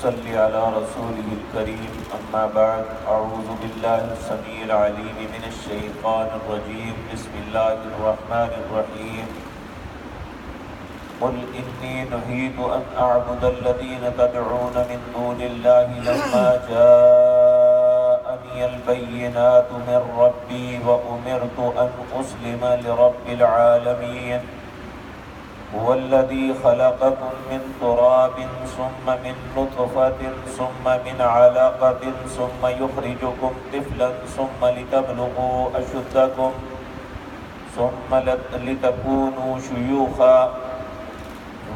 صل على رسوله الكريم أما بعد أعوذ بالله السميع العليم من الشيطان الرجيم بسم الله الرحمن الرحيم قل إني نهيت أن أعبد الذين تدعون من دون الله لما جاءني البينات من ربي وأمرت أن أسلم لرب العالمين هو الذي خلقكم من تراب ثم من نطفة ثم من علقة ثم يخرجكم طفلا ثم لتبلغوا أشدكم ثم لتكونوا شيوخا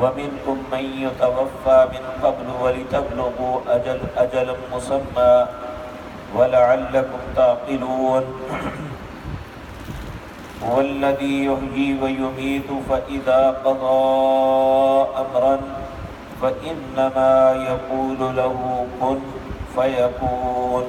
ومنكم من يتوفى من قبل ولتبلغوا أجلا مسمى ولعلكم تعقلون هو الذي يحيي ويميت فإذا قضى أمرا فإنما يقول له كن فيكون۔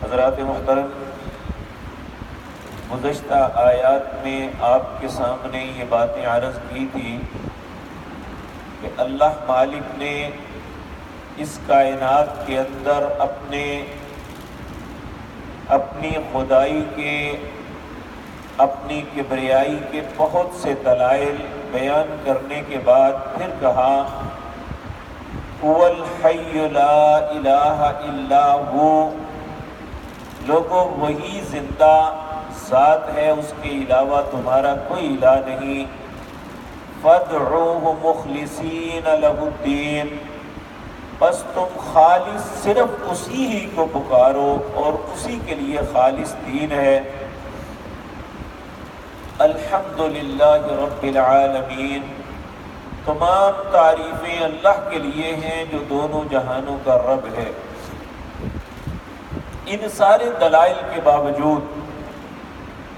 حضرات محترم، گزشتہ آیات میں آپ کے سامنے یہ باتیں عرض کی تھی کہ اللہ مالک نے اس کائنات کے اندر اپنی خدائی کے، اپنی کبریائی کے بہت سے دلائل بیان کرنے کے بعد پھر کہا هو الحی لا الہ الا ہو، لوگو وہی زندہ ذات ہے، اس کے علاوہ تمہارا کوئی الہ نہیں۔ فادعوہ مخلصین لہ الدین، بس تم خالص صرف اسی ہی کو پکارو اور اسی کے لیے خالص دین ہے۔ الحمدللہ رب العالمین، تمام تعریفیں اللہ کے لیے ہیں جو دونوں جہانوں کا رب ہے۔ ان سارے دلائل کے باوجود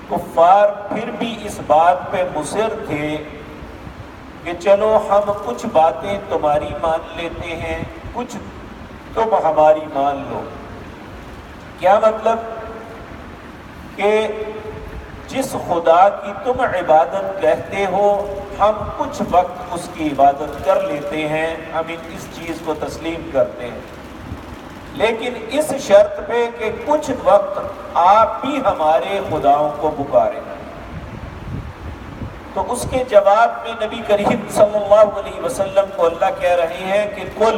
کفار پھر بھی اس بات پہ مصر تھے کہ چلو ہم کچھ باتیں تمہاری مان لیتے ہیں، کچھ تم ہماری مان لو۔ کیا مطلب؟ کہ جس خدا کی تم عبادت کہتے ہو ہم کچھ وقت اس کی عبادت کر لیتے ہیں، ہم اس چیز کو تسلیم کرتے ہیں، لیکن اس شرط پہ کہ کچھ وقت آپ بھی ہمارے خداؤں کو پکاریں۔ تو اس کے جواب میں نبی کریم صلی اللہ علیہ وسلم کو اللہ کہہ رہے ہیں کہ قل،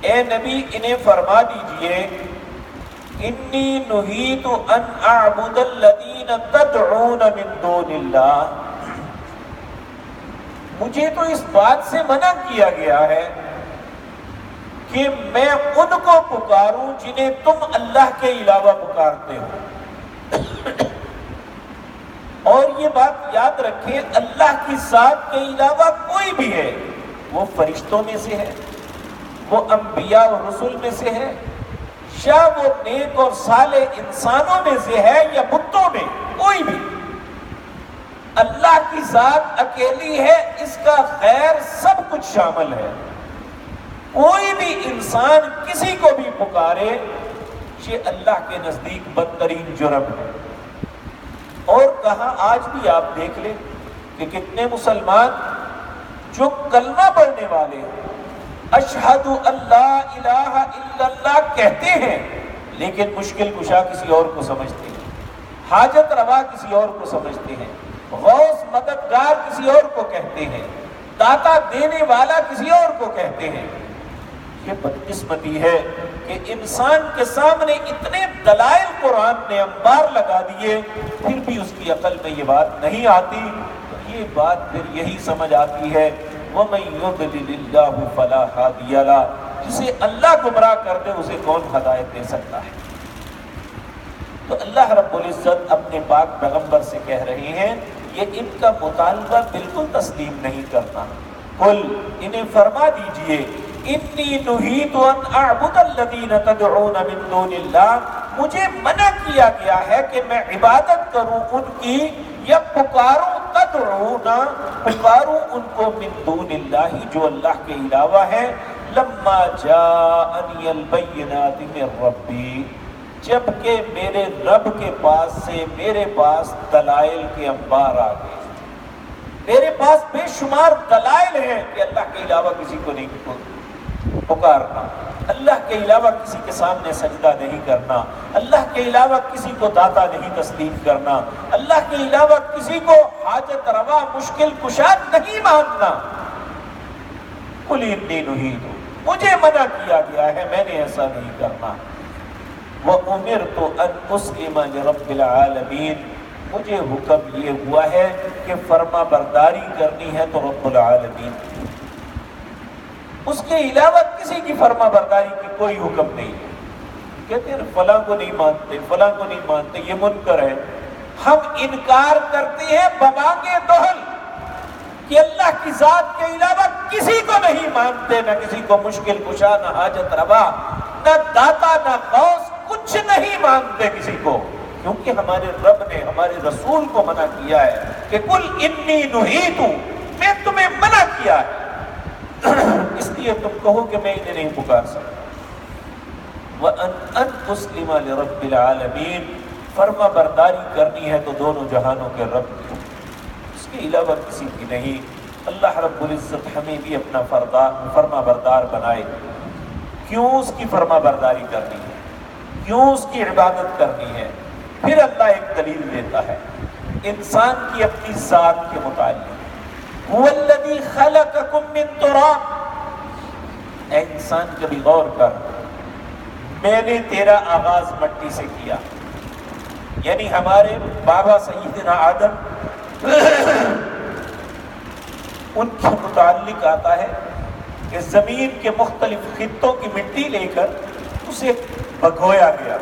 اے نبی انہیں فرما دیجئے انی نہیت ان اعبد الذین تدعون من دون اللہ، مجھے تو اس بات سے منع کیا گیا ہے کہ میں ان کو پکاروں جنہیں تم اللہ کے علاوہ پکارتے ہو۔ اور یہ بات یاد رکھیں، اللہ کی ذات کے علاوہ کوئی بھی ہے، وہ فرشتوں میں سے ہے، وہ انبیاء اور رسول میں سے ہے، شاہ وہ نیک اور صالح انسانوں میں سے ہے یا بتوں میں، کوئی بھی اللہ کی ذات اکیلی ہے، اس کا غیر سب کچھ شامل ہے۔ کوئی بھی انسان کسی کو بھی پکارے یہ اللہ کے نزدیک بدترین جرم ہے۔ اور کہاں آج بھی آپ دیکھ لیں کہ کتنے مسلمان جو کلمہ پڑھنے والے اشہد اللہ الہ الا اللہ کہتے ہیں لیکن مشکل کشا کسی اور کو سمجھتے ہیں، حاجت روا کسی اور کو سمجھتے ہیں، غوث مددگار کسی اور کو کہتے ہیں، داتا دینے والا کسی اور کو کہتے ہیں۔ یہ بدقسمتی ہے کہ انسان کے سامنے اتنے دلائل قرآن نے انبار لگا دیے پھر بھی اس کی عقل میں یہ بات نہیں آتی۔ تو یہ بات پھر یہی سمجھ آتی ہے وَمَن يُضْلِلِ اللَّهُ فَلَا هَادِيَ لَهُ، جسے اللہ گمراہ کر دے اسے کون ہدایت دے سکتا ہے؟ تو اللہ رب العزت اپنے پاک پیغمبر سے کہہ رہے ہیں یہ ان کا مطالبہ بالکل تسلیم نہیں کرتا۔ قل، انہیں فرما دیجئے انی نہیت ان اعبد الذین تدعون من دون اللہ، مجھے منع کیا گیا ہے کہ میں عبادت کروں ان کی یا پکاروں، تدعون پکاروں ان کو من دون اللہ جو اللہ کے علاوہ ہے، لما جاءنی البینات من ربی، جبکہ میرے رب کے پاس سے میرے پاس دلائل کے انبار آ گئے۔ میرے پاس بے شمار دلائل ہیں کہ اللہ کے علاوہ کسی کو نہیں پکارنا، اللہ کے علاوہ کسی کے سامنے سجدہ نہیں کرنا، اللہ کے علاوہ کسی کو داتا نہیں تسلیم کرنا، اللہ کے علاوہ کسی کو حاجت روا مشکل کشا نہیں ماننا۔ قل انی نہیت، مجھے منع کیا گیا ہے، میں نے ایسا نہیں کرنا۔ وَأُمِرْتُ أَنْ أُسْلِمَ لِرَبِّ الْعَالَمِينَ، مجھے حکم یہ ہوا ہے کہ فرما برداری کرنی ہے تو رب العالمین، اس کے علاوہ کسی کی فرما برداری کی کوئی حکم نہیں ہے۔ کہتے ہیں فلاں کو نہیں مانتے، فلاں کو نہیں مانتے، یہ منکر ہے۔ ہم انکار کرتے ہیں بمانگے دہل کہ اللہ کی ذات کے علاوہ کسی کو نہیں مانتے، نہ کسی کو مشکل کشا، نہ حاجت روا، نہ داتا، نہ غوث، کچھ نہیں مانتے کسی کو، کیونکہ ہمارے رب نے ہمارے رسول کو منع کیا ہے کہ قل انی نہیت، میں تمہیں منع کیا ہے، اس لیے تم کہو کہ میں انہیں نہیں پکار سکتا۔ وَأَنْ أُسْلِمَ لِرَبِّ الْعَالَمِينَ، فرما برداری کرنی ہے تو دونوں جہانوں کے رب کی، اس کے علاوہ کسی کی نہیں۔ اللہ رب العزت ہمیں بھی اپنا فرما بردار بنائے۔ کیوں اس کی فرما برداری کرنی ہے، کیوں اس کی عبادت کرنی ہے؟ پھر اللہ ایک دلیل دیتا ہے انسان کی اپنی ذات کے متعلق۔ هو الذی خلقکم من تراب، اے انسان کبھی غور کر، میں نے تیرا آغاز مٹی سے کیا، یعنی ہمارے بابا سیدنا آدم ان کے متعلق آتا ہے کہ زمین کے مختلف خطوں کی مٹی لے کر اسے بھگویا گیا،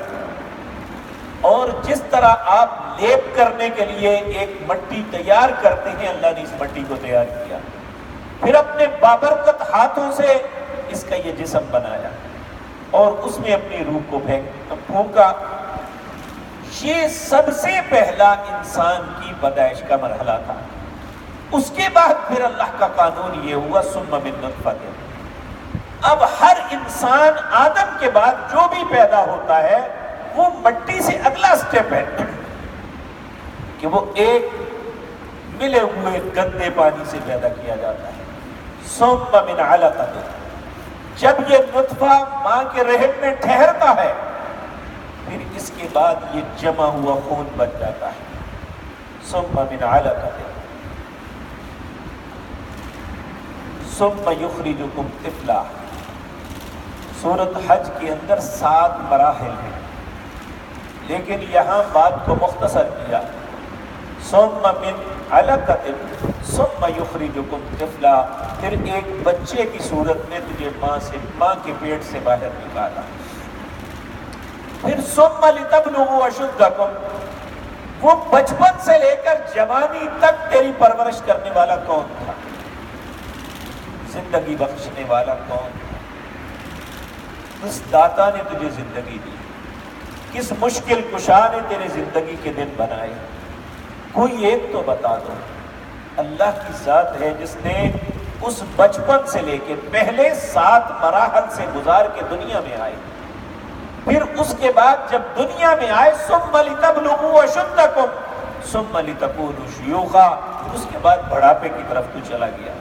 اور جس طرح آپ لیپ کرنے کے لیے ایک مٹی تیار کرتے ہیں، اللہ نے اس مٹی کو تیار کیا، پھر اپنے بابرکت ہاتھوں سے اس کا یہ جسم بنایا اور اس میں اپنی روح کو پھونکا۔ یہ سب سے پہلا انسان کی پیدائش کا مرحلہ تھا۔ اس کے بعد پھر اللہ کا قانون یہ ہوا ثم من نطفۃ، اب ہر انسان آدم کے بعد جو بھی پیدا ہوتا ہے وہ مٹی سے اگلا سٹیپ ہے کہ وہ ایک ملے ہوئے گندے پانی سے پیدا کیا جاتا ہے۔ ثم من علقۃ، جب یہ نطفہ ماں کے رحم میں ٹھہرتا ہے پھر اس کے بعد یہ جمع ہوا خون بن جاتا ہے۔ ثم من علقۃ ثم یخرجکم طفلا، سورۃ حج کے اندر 7 مراحل ہیں، لیکن یہاں بات کو مختصر کیا۔ ثم من علقۃ ثم یخرجکم طفلا، پھر ایک بچے کی صورت میں تجھے ماں کے پیٹ سے باہر نکالا۔ پھر ثم لتبلغوا اشدکم، وہ بچپن سے لے کر جوانی تک تیری پرورش کرنے والا کون تھا، زندگی بخشنے والا کون تھا؟ کس داتا نے تجھے زندگی دی، کس مشکل کشا نے تیرے زندگی کے دن بنائے؟ کوئی ایک تو بتا دو۔ اللہ کی ذات ہے جس نے اس بچپن سے لے کے پہلے 7 مراحل سے گزار کے دنیا میں آئے، پھر اس کے بعد جب دنیا میں آئے ثم لتبلغوا اشدکم ثم لتکونوا شیوخا، اس کے بعد بڑھاپے کی طرف تو چلا گیا۔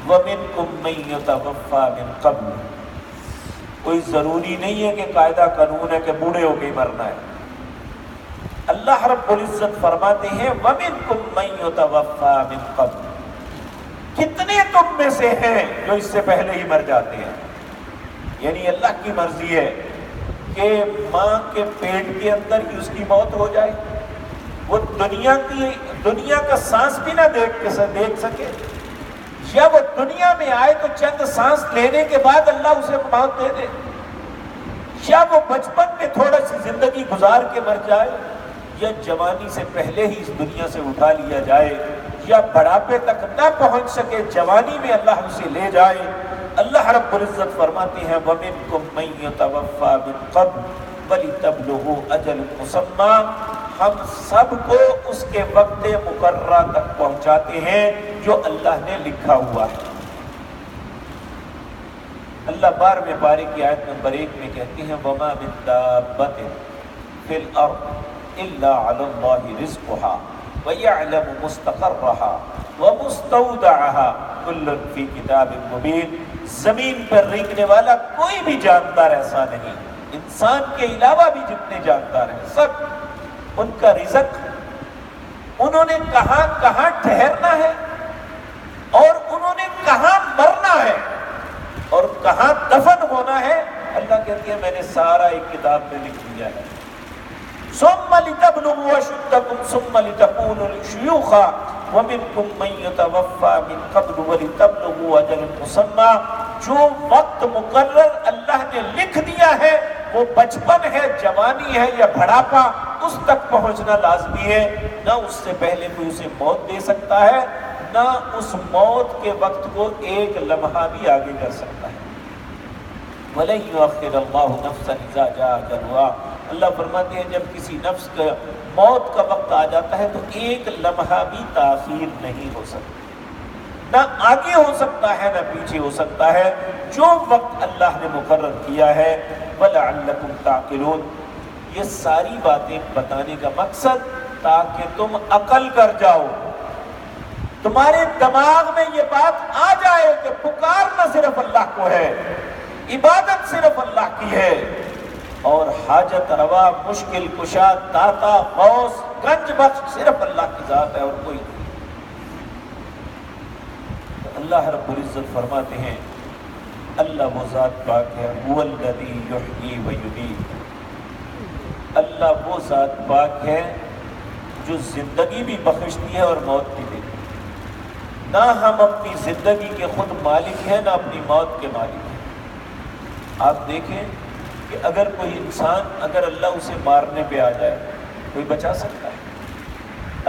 وَمِنْكُمْ مَنْ يُتَوَفَّى مِنْ قَبْلُ، کوئی ضروری نہیں ہے کہ قاعدہ قانون ہے کہ بوڑھے ہو کے ہی مرنا ہے۔ اللہ رب العزت فرماتے ہیں وَمِنْكُمْ مَنْ يُتَوَفَّى مِنْ قَبْلُ، کتنے تم میں سے ہیں جو اس سے پہلے ہی مر جاتے ہیں؟ یعنی اللہ کی مرضی ہے کہ ماں کے پیٹ کے اندر ہی اس کی موت ہو جائے، وہ دنیا کا سانس بھی نہ دیکھ سکے، یا وہ دنیا میں آئے تو چند سانس لینے کے بعد اللہ اسے موت دے دے، یا وہ بچپن میں تھوڑا سی زندگی گزار کے مر جائے، یا جوانی سے پہلے ہی اس دنیا سے اٹھا لیا جائے، یا بڑھاپے تک نہ پہنچ سکے جوانی میں اللہ اسے لے جائے۔ اللہ رب العزت فرماتے ہیں وَمِنْكُمْ مَنْ يُتَوَفَّى مِنْ قَبْلُ وَلِتَبْلُغُوا أَجَلًا مُّسَمًّى، ہم سب کو اس کے وقت مقررہ تک پہنچاتے ہیں جو اللہ نے لکھا ہوا ہے۔ اللہ 12ویں پارے کی آیت نمبر 1 میں کہتے ہیں وَمَا مِن دَابَّةٍ فِي الْأَرْضِ إلا على الله رزقها ويعلم مستقرها ومستودعها كل في كتاب مبين. زمین پر رینگنے والا کوئی بھی جاندار ایسا نہیں، انسان کے علاوہ بھی جتنے جاندار ہیں سب ان کا رزق، انہوں نے کہاں کہاں ٹھہرنا ہے اور انہوں نے کہاں مرنا ہے اور کہاں دفن ہونا ہے، اللہ کہتی ہے میں نے سارا ایک کتاب میں لکھ دیا ہے. ثم لتبلغوا اشدکم ثم لتکونوا شیوخا ومنکم من یتوفی من قبل ولتبلغوا اجلا مسمی. جو وقت مقرر اللہ نے لکھ دیا ہے وہ بچپن ہے، جوانی ہے یا بڑھاپا، اس تک پہنچنا لازمی ہے. نہ اس سے پہلے کوئی اسے موت دے سکتا ہے، نہ اس موت کے وقت کو ایک لمحہ بھی آگے کر سکتا ہے. وَلَن يُؤَخِّرَ اللَّهُ نَفْسًا إِذَا جَاءَ أَجَلُهَا. اللہ فرماتے ہیں جب کسی نفس کا موت کا وقت آ جاتا ہے تو ایک لمحہ بھی تاخیر نہیں ہو سکتا، نہ آگے ہو سکتا ہے نہ پیچھے ہو سکتا ہے. جو وقت اللہ نے مقرر کیا ہے وَلَعَلَّكُمْ تَعْقِلُونَ. یہ ساری باتیں بتانے کا مقصد تاکہ تم عقل کر جاؤ، تمہارے دماغ میں یہ بات آ جائے کہ پکارنا صرف اللہ کو ہے، عبادت صرف اللہ کی ہے، اور حاجت روا، مشکل کشا، داتا، غوث، گنج بخش صرف اللہ کی ذات ہے اور کوئی نہیں. اللہ رب العزت فرماتے ہیں اللہ وہ ذات پاک ہے، هو الذی یحیی و یمیت. اللہ وہ ذات پاک ہے جو زندگی بھی بخشتی ہے اور موت بھی دیتی ہے. نہ ہم اپنی زندگی کے خود مالک ہیں نہ اپنی موت کے مالک ہیں. آپ دیکھیں کہ اگر کوئی انسان اگر اللہ اسے مارنے پہ آ جائے کوئی بچا سکتا ہے؟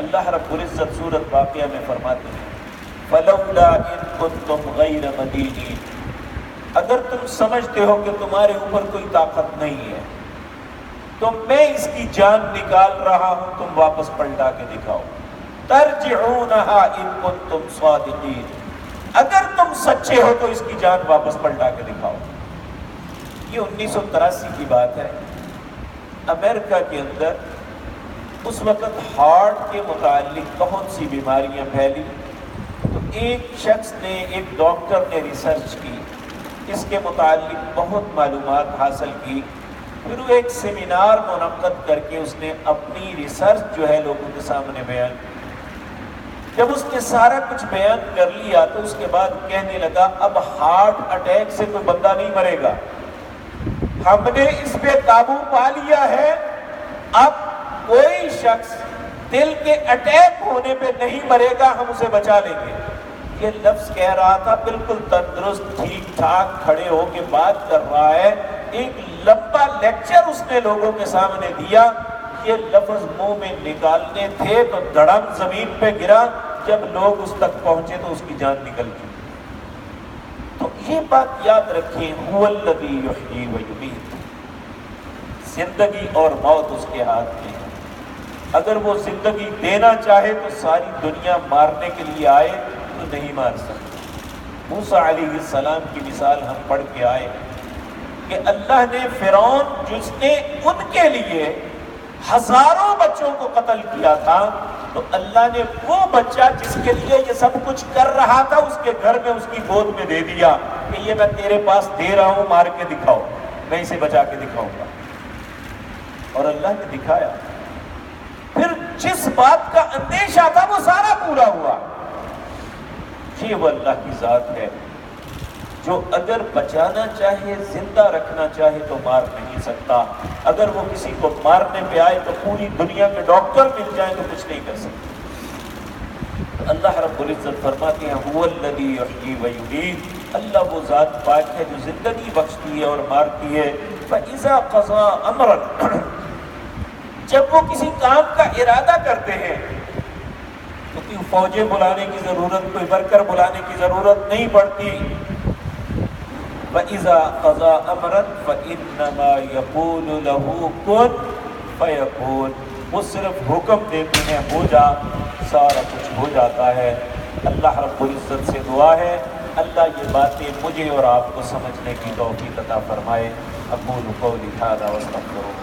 اللہ رب العزت سورۃ واقعہ میں فرماتے ہیں فَلَوْلَا إِن كُنتُمْ غَيْرَ مَدِينِينَ. اگر تم سمجھتے ہو کہ تمہارے اوپر کوئی طاقت نہیں ہے تو میں اس کی جان نکال رہا ہوں، تم واپس پلٹا کے دکھاؤ. تَرْجِعُونَهَا إِن كُنتُمْ صَادِقِينَ. اگر تم سچے ہو تو اس کی جان واپس پلٹا کے دکھاؤ. یہ 1983 کی بات ہے. امریکہ کے اندر اس وقت ہارٹ کے متعلق بہت سی بیماریاں پھیلی تو ایک شخص نے، ایک ڈاکٹر نے ریسرچ کی، اس کے متعلق بہت معلومات حاصل کی. پھر وہ ایک سیمینار منعقد کر کے اس نے اپنی ریسرچ جو ہے لوگوں کے سامنے بیان کی. جب اس نے سارا کچھ بیان کر لیا تو اس کے بعد کہنے لگا اب ہارٹ اٹیک سے کوئی بندہ نہیں مرے گا، ہم نے اس پہ قابو پا لیا ہے، اب کوئی شخص دل کے اٹیک ہونے پہ نہیں مرے گا، ہم اسے بچا لیں گے. یہ لفظ کہہ رہا تھا بالکل تندرست، ٹھیک ٹھاک کھڑے ہو کے بات کر رہا ہے. ایک لمبا لیکچر اس نے لوگوں کے سامنے دیا. یہ لفظ منہ میں نکالنے تھے تو دڑم زمین پہ گرا. جب لوگ اس تک پہنچے تو اس کی جان نکل گئی. تو یہ بات یاد رکھیں هو الذی یحیی و یمیت. زندگی اور موت اس کے ہاتھ میں ہے. اگر وہ زندگی دینا چاہے تو ساری دنیا مارنے کے لیے آئے تو نہیں مار سکتے. موسیٰ علیہ السلام کی مثال ہم پڑھ کے آئے کہ اللہ نے فرعون جس نے ان کے لیے ہزاروں بچوں کو قتل کیا تھا تو اللہ نے وہ بچہ جس کے لیے یہ سب کچھ کر رہا تھا اس کے گھر میں اس کی گود میں دے دیا کہ یہ میں تیرے پاس دے رہا ہوں، مار کے دکھاؤ، میں اسے بچا کے دکھاؤں گا. اور اللہ نے دکھایا. پھر جس بات کا اندیشہ تھا وہ سارا پورا ہوا. یہ وہ اللہ کی ذات ہے جو اگر بچانا چاہے، زندہ رکھنا چاہے تو مار نہیں سکتا. اگر وہ کسی کو مارنے پہ آئے تو پوری دنیا کے ڈاکٹر مل جائیں تو کچھ نہیں کر سکتے. اللہ رب العزت فرماتے ہیں هو الذی یحیی و یمیت. اللہ وہ ذات پاک ہے جو زندگی بخشتی ہے اور مارتی ہے. فَإِذَا قَضَىٰ أَمْرًا. جب وہ کسی کام کا ارادہ کرتے ہیں تو کوئی فوجیں بلانے کی ضرورت، کوئی ورکر بلانے کی ضرورت نہیں پڑتی. وَإِذَا قَضَىٰ أَمْرًا فَإِنَّمَا يَقُولُ لَهُ كُن فَيَكُونُ. وہ صرف حکم دیتے ہیں ہو جا، سارا کچھ ہو جاتا ہے. اللہ رب العزت سے دعا ہے اللہ یہ باتیں مجھے اور آپ کو سمجھنے کی توفیق عطا فرمائے. اقول قولی ھذا واستغفر اللہ.